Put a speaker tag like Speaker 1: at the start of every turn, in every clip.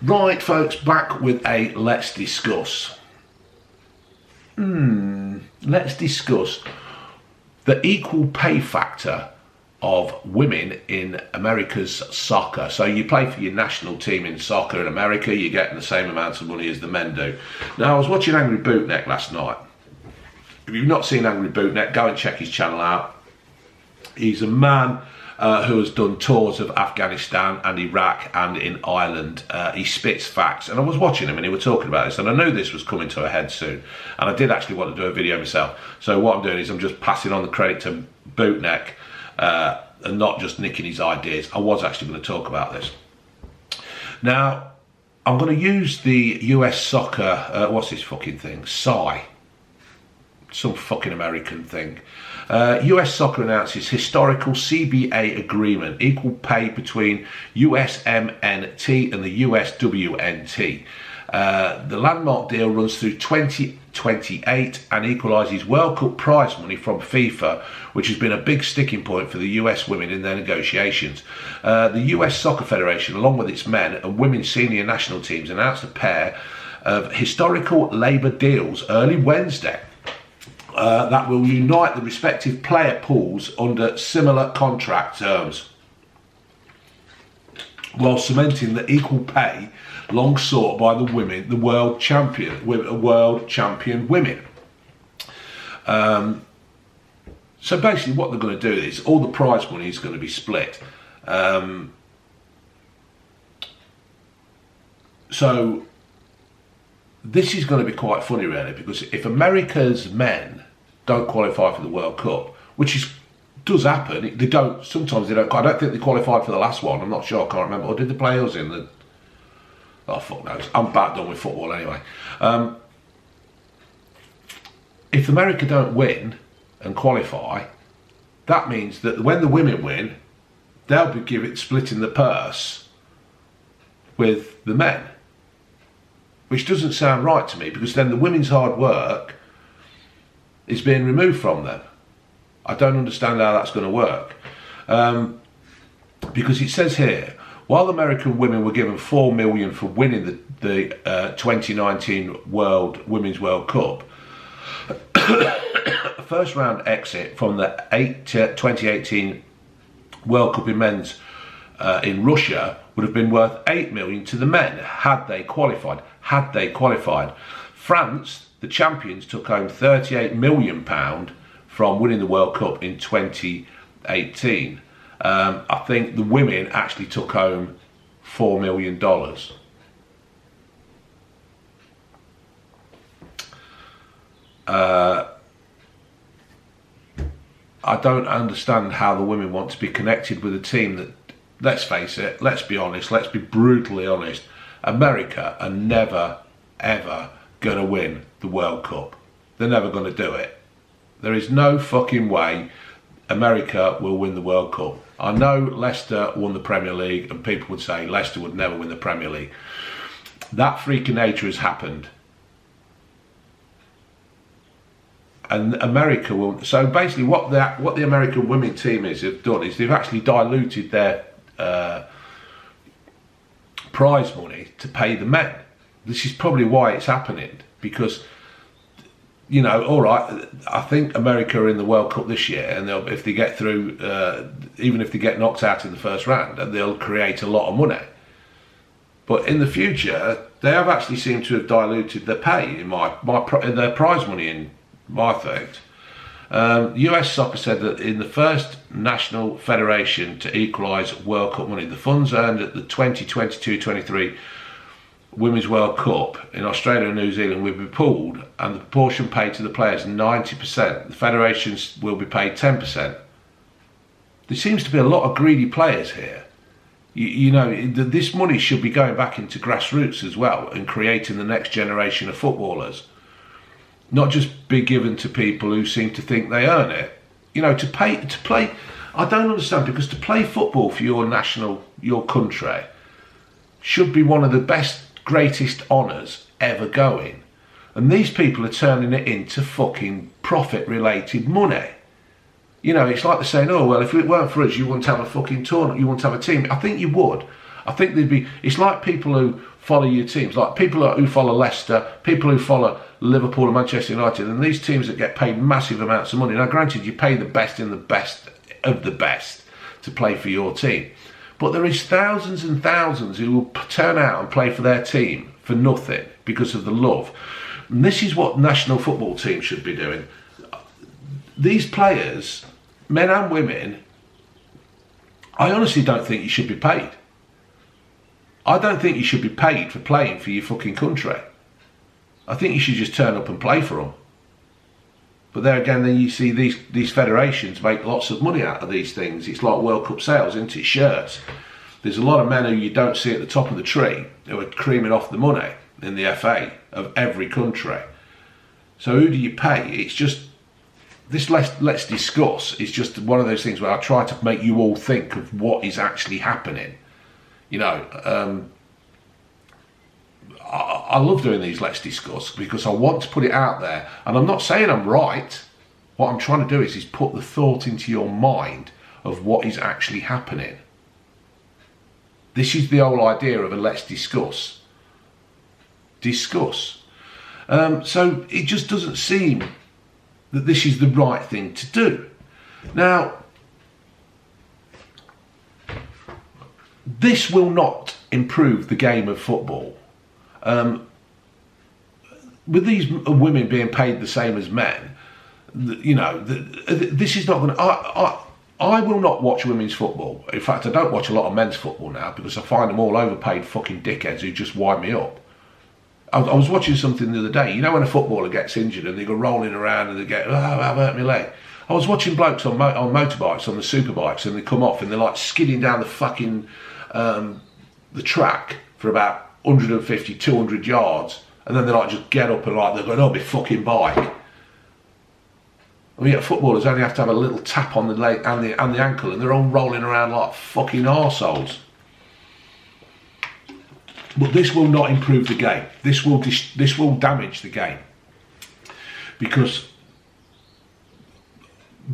Speaker 1: Right, folks, back with a Let's Discuss. Let's discuss the equal pay factor of women in America's soccer. So you play for your national team in soccer in America, you're getting the same amount of money as the men do. Now, I was watching Angry Boatneck last night. If you've not seen Angry Boatneck, go and check his channel out. He's a man who has done tours of Afghanistan and Iraq and in Ireland. He spits facts, and I was watching him and he was talking about this, and I knew this was coming to a head soon, and I did actually want to do a video myself. So what I'm doing is I'm just passing on the credit to Boatneck and not just nicking his ideas. I was actually going to talk about this. Now, I'm going to use the US soccer, what's this fucking thing? SAI. Some fucking American thing. US Soccer announces historical CBA agreement, equal pay between USMNT and the USWNT. The landmark deal runs through 2028 and equalises World Cup prize money from FIFA, which has been a big sticking point for the US women in their negotiations. The US Soccer Federation, along with its men and women's senior national teams, announced a pair of historical labour deals early Wednesday. That will unite the respective player pools under similar contract terms, while cementing the equal pay long sought by the women, the world champion women. So basically, what they're going to do is all the prize money is going to be split. So this is going to be quite funny, really, because if America's men don't qualify for the World Cup, which does happen, they don't. Sometimes they don't. I don't think they qualified for the last one. I'm not sure. I can't remember. Or did they play us in the? Oh, fuck knows. I'm about done with football anyway. If America don't win and qualify, that means that when the women win, they'll be splitting the purse with the men, which doesn't sound right to me, because then the women's hard work is being removed from them. I don't understand how that's going to work. Because it says here, while American women were given $4 million for winning the 2019 Women's World Cup, first round exit from the 2018 World Cup in men's in Russia would have been worth $8 million to the men had they qualified. France, the champions, took home £38 million from winning the World Cup in 2018. I think the women actually took home $4 million. I don't understand how the women want to be connected with a team that, let's face it, let's be honest, let's be brutally honest, America are never, ever going to win the World Cup. They're never going to do it. There is no fucking way America will win the World Cup. I know Leicester won the Premier League, and people would say Leicester would never win the Premier League. That freak of nature has happened. And America will. So basically, what the American women team have done is they've actually diluted their prize money to pay the men. This is probably why it's happening, because, you know, all right, I think America are in the World Cup this year, and if they get through, even if they get knocked out in the first round, they'll create a lot of money. But in the future, they have actually seemed to have diluted their pay in their prize money in my effect. US Soccer said that in the first national federation to equalise World Cup money, the funds earned at the 2022-23 Women's World Cup in Australia and New Zealand will be pooled, and the proportion paid to the players 90%. The federations will be paid 10%. There seems to be a lot of greedy players here. You know, this money should be going back into grassroots as well and creating the next generation of footballers. Not just be given to people who seem to think they earn it. You know, to play, I don't understand, because to play football for your country, should be one of the best, greatest honours ever going. And these people are turning it into fucking profit-related money. You know, it's like they're saying, oh, well, if it weren't for us, you wouldn't have a fucking tournament, you wouldn't have a team. I think you would. I think it's like people who follow your teams, like people who follow Leicester, people who follow Liverpool and Manchester United, and these teams that get paid massive amounts of money. Now, granted, you pay the best in the best of the best to play for your team, but there is thousands and thousands who will turn out and play for their team for nothing because of the love. And this is what national football teams should be doing. These players, men and women, I honestly don't think you should be paid. I don't think you should be paid for playing for your fucking country. I think you should just turn up and play for them. But there again, then you see these federations make lots of money out of these things. It's like World Cup sales, isn't it? Shirts. There's a lot of men who you don't see at the top of the tree who are creaming off the money in the FA of every country. So who do you pay? It's just, this let's discuss is just one of those things where I try to make you all think of what is actually happening. You know, I love doing these Let's Discuss because I want to put it out there, and I'm not saying I'm right. What I'm trying to do is put the thought into your mind of what is actually happening. This is the whole idea of a Let's Discuss. Discuss. So it just doesn't seem that this is the right thing to do. Now, this will not improve the game of football. With these women being paid the same as men, you know, this is not going to... I will not watch women's football. In fact, I don't watch a lot of men's football now because I find them all overpaid fucking dickheads who just wind me up. I was watching something the other day. You know when a footballer gets injured and they go rolling around and they get, oh, I've hurt my leg. I was watching blokes on motorbikes, on the superbikes, and they come off and they're like skidding down the fucking the track for about 150, 200 yards, and then they like just get up and like they're going, oh, my fucking bike. I mean, footballers only have to have a little tap on the leg and the ankle, and they're all rolling around like fucking arseholes. But this will not improve the game. This will damage the game, because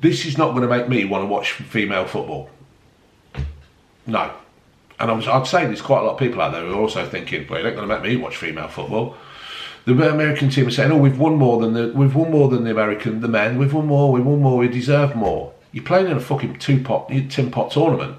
Speaker 1: this is not going to make me want to watch female football. No. And I'd say there's quite a lot of people out there who are also thinking, well, it ain't going to make me watch female football. The American team are saying, oh, we've won more than the men. We've won more. We deserve more. You're playing in a fucking tin pot tournament.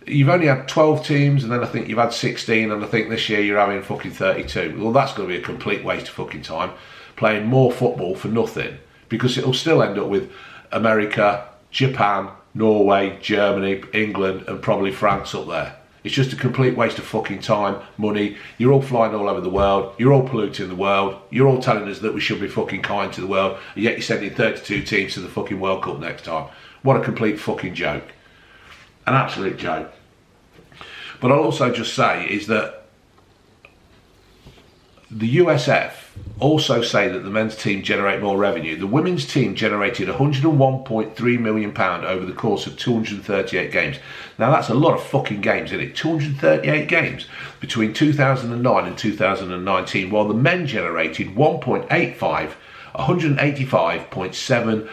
Speaker 1: You've only had 12 teams, and then I think you've had 16, and I think this year you're having fucking 32. Well, that's going to be a complete waste of fucking time, playing more football for nothing, because it'll still end up with America, Japan, Norway, Germany, England, and probably France up there. It's just a complete waste of fucking time, money. You're all flying all over the world. You're all polluting the world. You're all telling us that we should be fucking kind to the world, and yet you're sending 32 teams to the fucking World Cup next time. What a complete fucking joke. An absolute joke. But I'll also just say is that the USF also say that the men's team generate more revenue. The women's team generated £101.3 million over the course of 238 games. Now that's a lot of fucking games, isn't it? 238 games between 2009 and 2019, while the men generated £185.7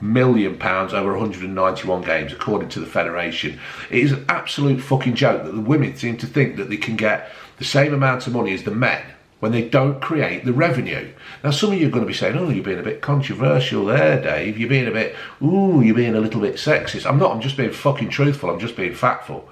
Speaker 1: million over 191 games, according to the Federation. It is an absolute fucking joke that the women seem to think that they can get the same amount of money as the men when they don't create the revenue. Now, some of you are going to be saying, oh, you're being a bit controversial there, Dave. You're being a bit, you're being a little bit sexist. I'm not, I'm just being fucking truthful. I'm just being factful.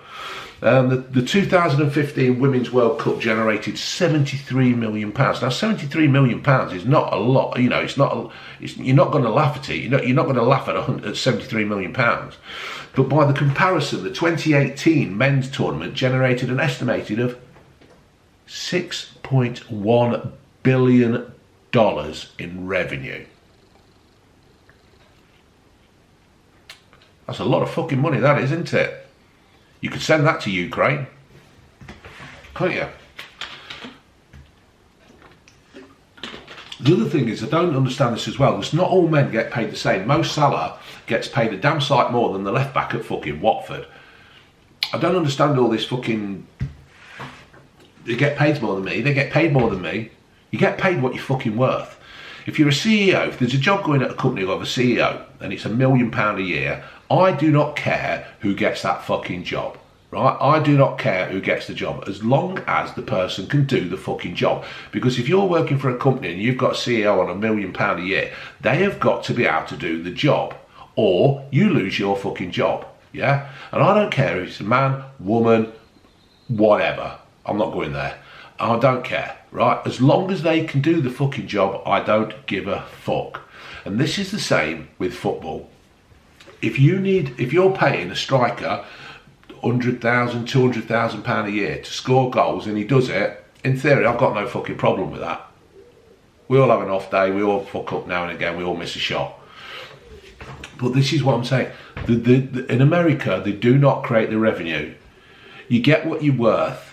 Speaker 1: The 2015 Women's World Cup generated £73 million. Now, £73 million is not a lot. You know, you're not going to laugh at it. You're not going to laugh at £73 million. But by the comparison, the 2018 men's tournament generated an estimated of $6.1 billion in revenue. That's a lot of fucking money, that is, isn't it? You could send that to Ukraine, couldn't you? The other thing is, I don't understand this as well, because not all men get paid the same. Mo Salah gets paid a damn sight more than the left back at fucking Watford. I don't understand all this fucking... They get paid more than me, they get paid more than me. You get paid what you're fucking worth. If you're a CEO, if there's a job going at a company of a CEO, and it's £1 million a year, I do not care who gets that fucking job. right? I do not care who gets the job, as long as the person can do the fucking job. Because if you're working for a company and you've got a CEO on £1 million a year, they have got to be able to do the job, or you lose your fucking job, yeah? And I don't care if it's a man, woman, whatever. I'm not going there. I don't care, right? As long as they can do the fucking job, I don't give a fuck. And this is the same with football. If you're paying a striker £100,000, £200,000 a year to score goals and he does it, in theory, I've got no fucking problem with that. We all have an off day, we all fuck up now and again, we all miss a shot. But this is what I'm saying. In America, they do not create the revenue. You get what you're worth.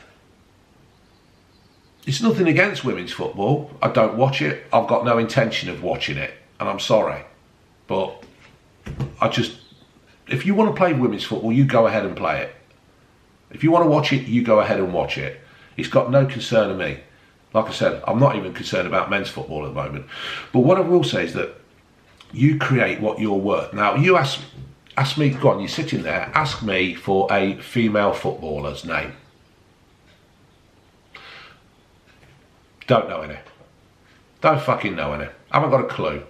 Speaker 1: It's nothing against women's football. I don't watch it. I've got no intention of watching it. And I'm sorry. But if you want to play women's football, you go ahead and play it. If you want to watch it, you go ahead and watch it. It's got no concern of me. Like I said, I'm not even concerned about men's football at the moment. But what I will say is that you create what you're worth. Now, you ask me, go on, you're sitting there, ask me for a female footballer's name. Don't know any. Don't fucking know any. Haven't got a clue.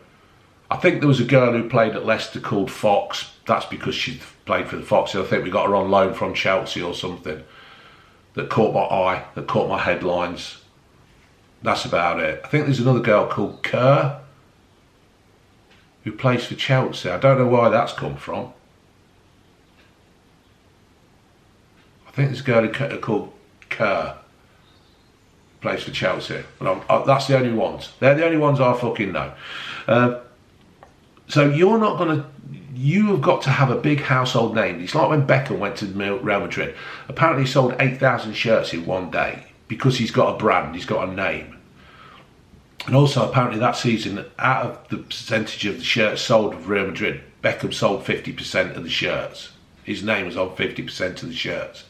Speaker 1: I think there was a girl who played at Leicester called Fox. That's because she played for the Foxes. I think we got her on loan from Chelsea or something. That caught my eye, that caught my headlines. That's about it. I think there's another girl called Kerr who plays for Chelsea. I don't know why that's come from. I think there's a girl called Kerr. Plays for Chelsea. But that's the only ones. They're the only ones I fucking know. So you're not going to... You have got to have a big household name. It's like when Beckham went to Real Madrid. Apparently he sold 8,000 shirts in one day because he's got a brand, he's got a name. And also apparently that season, out of the percentage of the shirts sold of Real Madrid, Beckham sold 50% of the shirts. His name was on 50% of the shirts.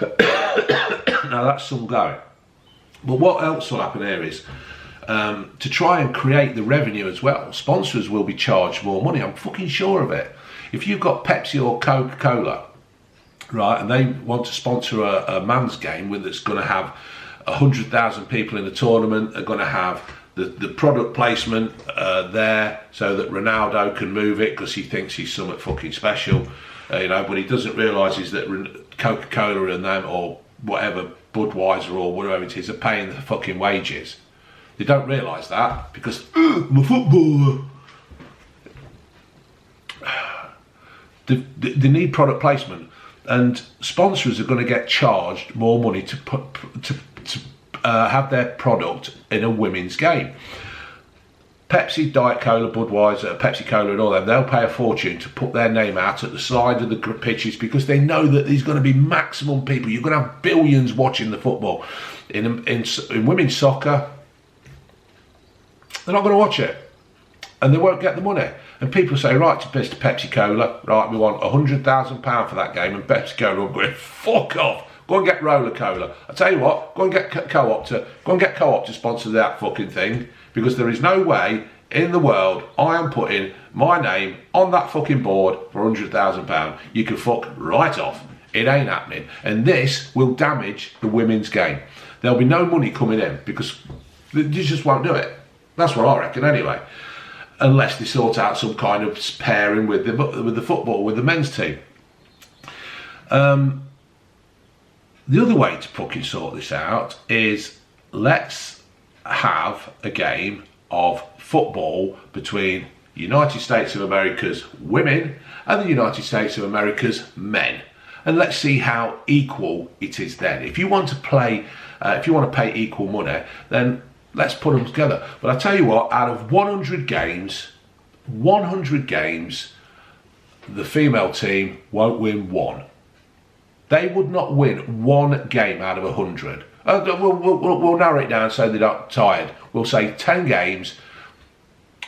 Speaker 1: Now that's some going. But what else will happen here is, to try and create the revenue as well, sponsors will be charged more money. I'm fucking sure of it. If you've got Pepsi or Coca-Cola, right, and they want to sponsor a man's game that's going to have 100,000 people in the tournament, they're going to have the product placement there so that Ronaldo can move it because he thinks he's something fucking special, but he doesn't realise is that Coca-Cola and them or whatever, Budweiser or whatever it is, are paying the fucking wages. They don't realise that because I'm a footballer. They need product placement, and sponsors are going to get charged more money to have their product in a women's game. Pepsi, Diet Cola, Budweiser, Pepsi Cola and all them, they'll pay a fortune to put their name out at the side of the pitches because they know that there's going to be maximum people. You're going to have billions watching the football. In women's soccer, they're not going to watch it and they won't get the money. And people say, right, to Mr. Pepsi Cola, right, we want £100,000 for that game, and Pepsi Cola, I'm going, fuck off. Go and get Roller Cola. I tell you what, go and get Co-op to sponsor that fucking thing, because there is no way in the world I am putting my name on that fucking board for £100,000. You can fuck right off. It ain't happening. And this will damage the women's game. There'll be no money coming in because you just won't do it. That's what I reckon anyway. Unless they sort out some kind of pairing with the football, with the men's team. The other way to fucking sort this out is let's have a game of football between the United States of America's women and the United States of America's men. And let's see how equal it is then. If you want to play, if you want to pay equal money, then let's put them together. But I tell you what, out of 100 games, the female team won't win one. They would not win one game out of 100. We'll narrow it down so they're not tired. We'll say 10 games,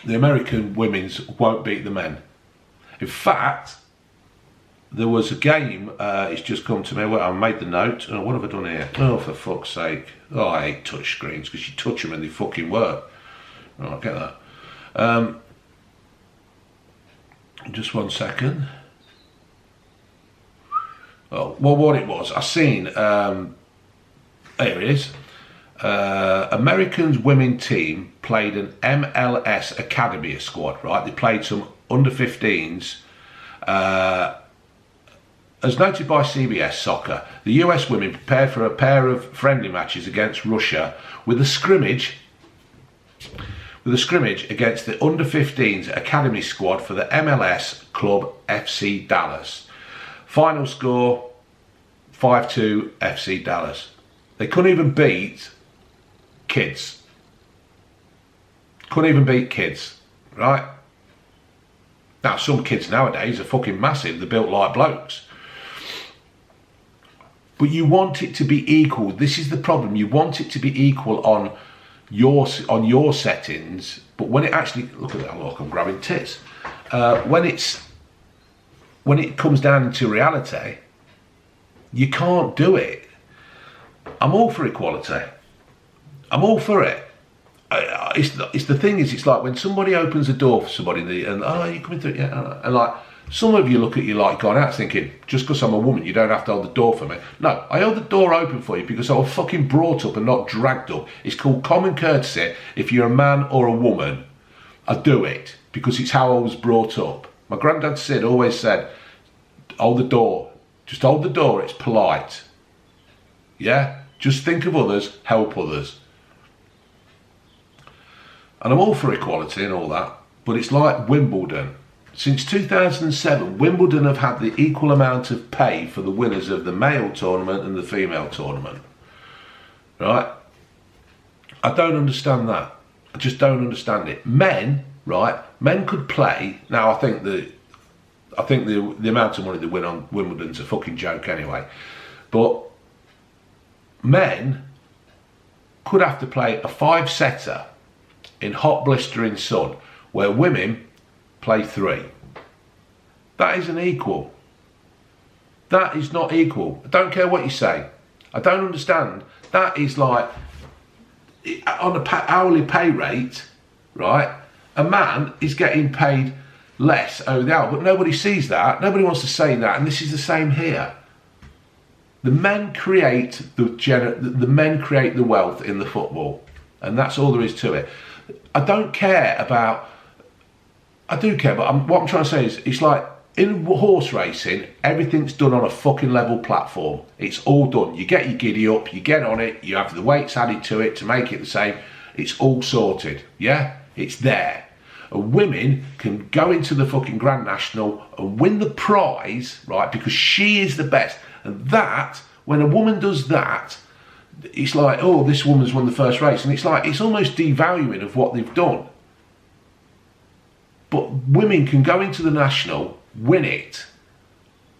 Speaker 1: the American women's won't beat the men. In fact, there was a game, it's just come to me, I made the note. Oh, what have I done here? Oh, for fuck's sake. Oh, I hate touch screens because you touch them and they fucking work. Oh, I get that. Just 1 second. Oh, well, what it was, I seen, here it is. Americans women team played an MLS Academy squad, right? They played some under 15s. As noted by CBS Soccer, the US women prepared for a pair of friendly matches against Russia with a scrimmage against the under 15s academy squad for the MLS club FC Dallas. Final score 5-2 FC Dallas. They couldn't even beat kids. Couldn't even beat kids, right? Now, some kids nowadays are fucking massive. They're built like blokes. But you want it to be equal. This is the problem. You want it to be equal on your settings, but when it actually, look at that, look, I'm grabbing tits. When it comes down into reality, you can't do it. I'm all for equality. I'm all for it. It's the thing is, it's like when somebody opens a door for somebody and oh, you coming through, yeah, and like some of you look at you like going out thinking, just because I'm a woman, you don't have to hold the door for me. No, I hold the door open for you because I was fucking brought up and not dragged up. It's called common courtesy. If you're a man or a woman, I do it because it's how I was brought up. My granddad Sid always said, hold the door. Just hold the door, it's polite. Yeah? Just think of others, help others. And I'm all for equality and all that, but it's like Wimbledon. Since 2007, Wimbledon have had the equal amount of pay for the winners of the male tournament and the female tournament. Right? I don't understand that. I just don't understand it. Men, right? Men could play. Now, I think the amount of money they win on Wimbledon's a fucking joke anyway. But men could have to play a 5-setter in hot blistering sun, where women play 3. That isn't equal. That is not equal. I don't care what you say. I don't understand. That is like, on an hourly pay rate, right, a man is getting paid less over the hour, but nobody sees that. Nobody wants to say that, and this is the same here. The men create the men create the wealth in the football, and that's all there is to it. I don't care about. I do care, but what I'm trying to say is, it's like in horse racing, everything's done on a fucking level platform. It's all done. You get your giddy up, you get on it, you have the weights added to it to make it the same. It's all sorted. Yeah, it's there. And women can go into the fucking Grand National and win the prize, right? Because she is the best. And that, when a woman does that, it's like, oh, this woman's won the first race. And it's like, it's almost devaluing of what they've done. But women can go into the National, win it,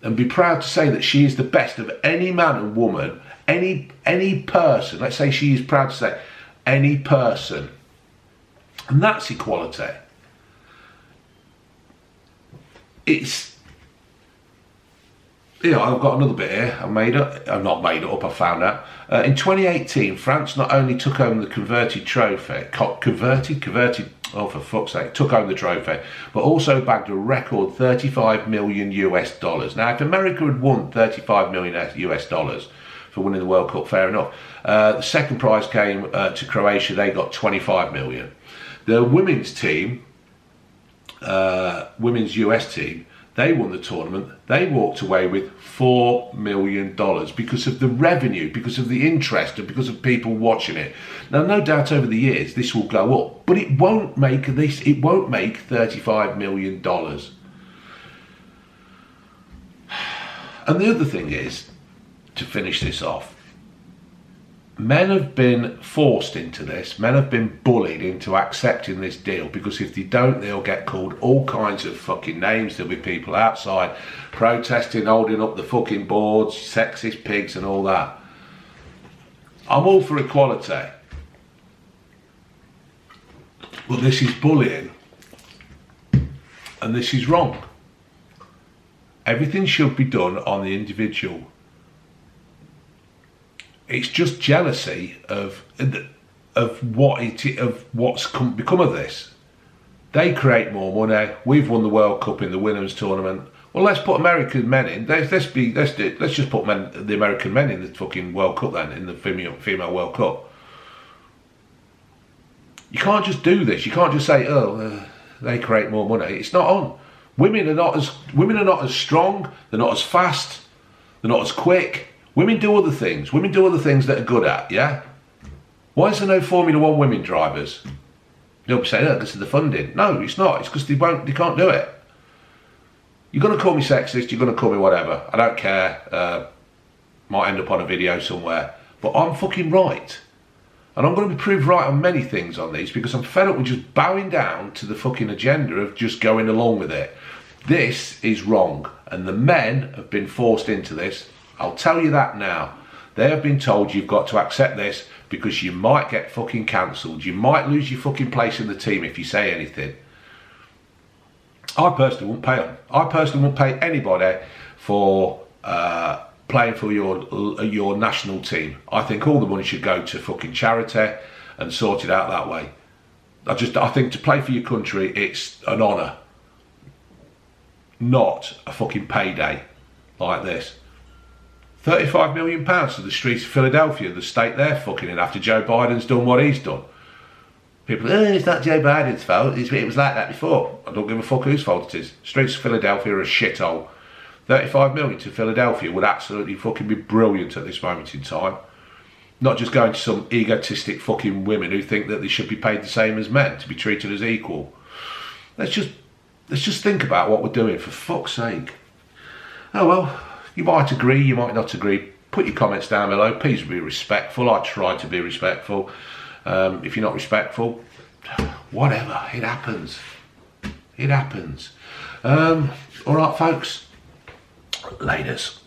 Speaker 1: and be proud to say that she is the best of any man and woman, any person. Let's say she is proud to say any person. And that's equality. It's, you know, I've got another bit here. I've not made it up, I found out. In 2018, France not only took home the converted trophy, oh for fuck's sake, took home the trophy, but also bagged a record $35 million. Now, if America had won $35 million for winning the World Cup, fair enough. The second prize came to Croatia. They got 25 million. The women's team, women's US team, they won the tournament. They walked away with $4 million because of the revenue, because of the interest, and because of people watching it. Now, no doubt over the years this will go up, but it won't make this. It won't make $35 million. And the other thing is, to finish this off, men have been forced into this. Men have been bullied into accepting this deal, because if they don't, they'll get called all kinds of fucking names. There'll be people outside protesting, holding up the fucking boards, sexist pigs and all that. I'm all for equality, but this is bullying, and this is wrong. Everything should be done on the individual. It's just jealousy of what's become of this. They create more money. We've won the World Cup in the women's tournament. Well, let's put American men in. Let's just put the American men in the fucking World Cup then, in the female World Cup. You can't just do this. You can't just say, oh, they create more money. It's not on. Women are not as strong. They're not as fast. They're not as quick. Women do other things. Women do other things that are good at. Yeah. Why is there no Formula One women drivers? You'll be saying, oh, this is the funding. No, it's not. It's because they can't do it. You're going to call me sexist. You're going to call me whatever. I don't care. Might end up on a video somewhere. But I'm fucking right. And I'm going to be proved right on many things on these because I'm fed up with just bowing down to the fucking agenda of just going along with it. This is wrong. And the men have been forced into this. I'll tell you that now. They have been told you've got to accept this because you might get fucking cancelled. You might lose your fucking place in the team if you say anything. I personally wouldn't pay them. I personally wouldn't pay anybody for playing for your national team. I think all the money should go to fucking charity and sort it out that way. I think to play for your country, it's an honour, not a fucking payday like this. £35 million to the streets of Philadelphia, the state they're fucking in after Joe Biden's done what he's done. People, it's not Joe Biden's fault, it was like that before. I don't give a fuck whose fault it is. Streets of Philadelphia are a shithole. 35 million to Philadelphia would absolutely fucking be brilliant at this moment in time. Not just going to some egotistic fucking women who think that they should be paid the same as men, to be treated as equal. Let's just think about what we're doing, for fuck's sake. Oh well, you might agree, you might not agree. Put your comments down below. Please be respectful. I try to be respectful. If you're not respectful, whatever, it happens. It happens. Alright folks, laters.